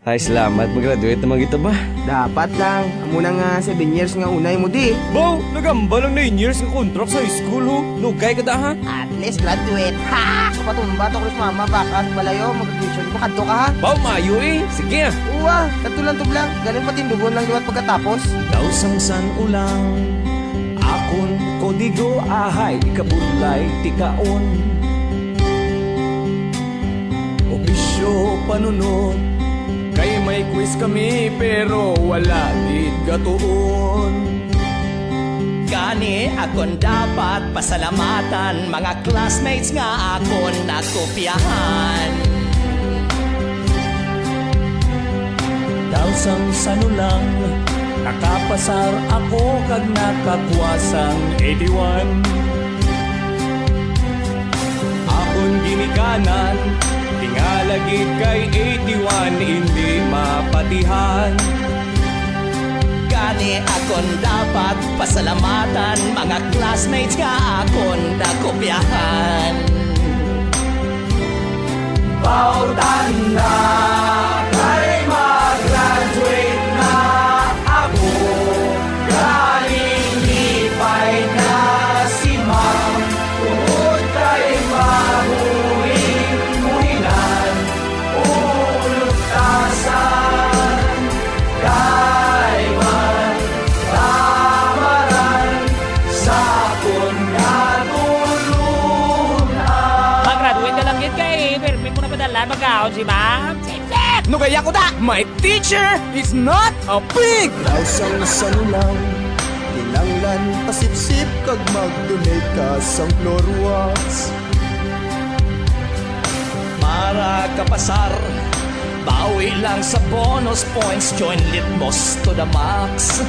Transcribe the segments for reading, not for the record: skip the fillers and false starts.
Ay, salamat. Mag-graduate naman kita ba? Dapat lang. Amo na nga 7 years nga unay mo di. Bow, nagamba lang 9 years ng contract sa school ho. Lugay ka da ha? At least graduate. Ha! Kapatumba to Chris mama baka balayo mag-graduation mo kadto ka ha. Bow, mayo eh. Sige ah. Uwa, katulang tublang. Galing patindugon lang liwat pagkatapos. Daw sang ulang akon kodigo ahay ikabulay tikaon. Obisyo panunod kay may quiz kami pero wala gid gatuon. Gani akon dapat pasalamatan mga classmates nga akon nakopyahan. Daw sang lang nakapasar ako kag nakakuwasang 81. Akon ginikanan tingalagi kay 81 hindi mapatihan. Gani akon dapat pasalamatan mga classmates nga akon nakopyahan. Pautanda kay mag-graduate na ako, galing lipay na si ma'am, tungod kay mahuling muhinan, ulutasan kay man tamaran sa akong natulunan. Mag-graduate ka lang yun kay permit mo na padalan mag-out si ma'am. Sip-sip! No kaya ko da? My teacher is not a pig! Daw sang lang kinanglan pasip-sip kag mag-donate ka sang floor wax. Para kapasar, bawi lang sa bonus points, join Litmos to the max.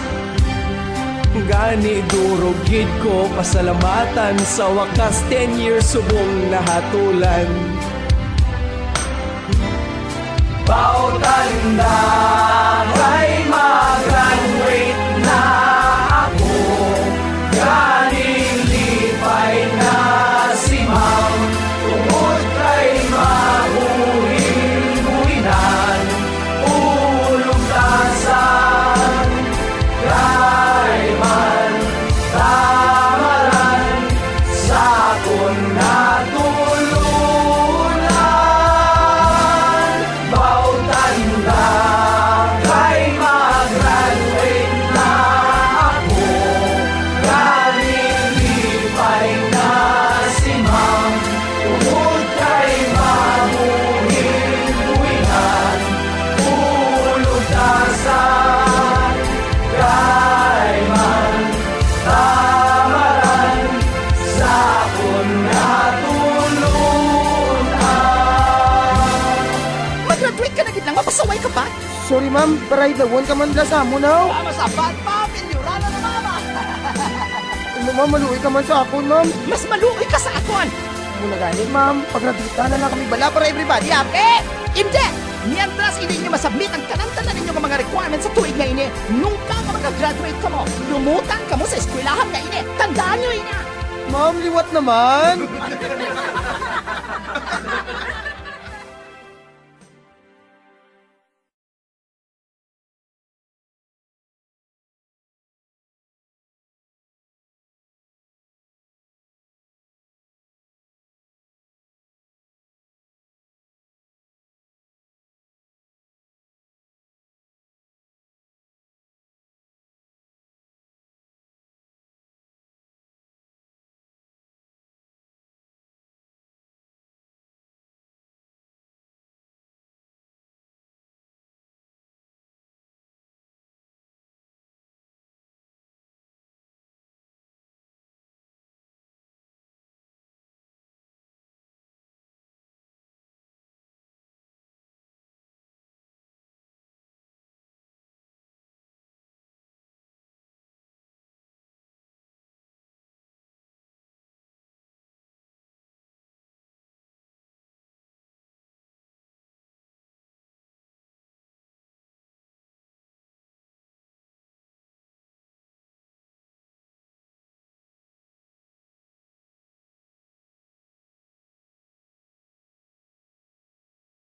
Gani durog gid ko pasalamatan sa wakas 10 years subong nahatulan. Pautanda kay mag-graduate na ako, galing lipay na si ma'am, tungod kay mahuling muhinan, ulugtasan kay man tamaran sa akong natulunan. Bautanda kay mag-graduate na ako, galing lipay na si ma'am, tungod kay mahuling muhinan, ulugtasan kay man tamaran sa akong natulunan. Mag-graduate ka na gid lang, mapasaway ka ba? Sorry ma'am, paray dawon ka man sa amo na. Masabat pa, pinyurala na mama. Ano ma'am, maluwi ka man sa akon ma'am. Mas maluoy ka sa akon. Muna ganit ma'am, pag-graduate na lang kami bala para everybody ha. Hindi! Mientras hindi nyo masubmit ang kanang-tanan ninyo mga requirements sa tuig na ini, nungka ka mag-graduate ka mo, lumutan ka mo sa eskwelahan na ini. Tandaan nyo ina! Ma'am, liwat naman.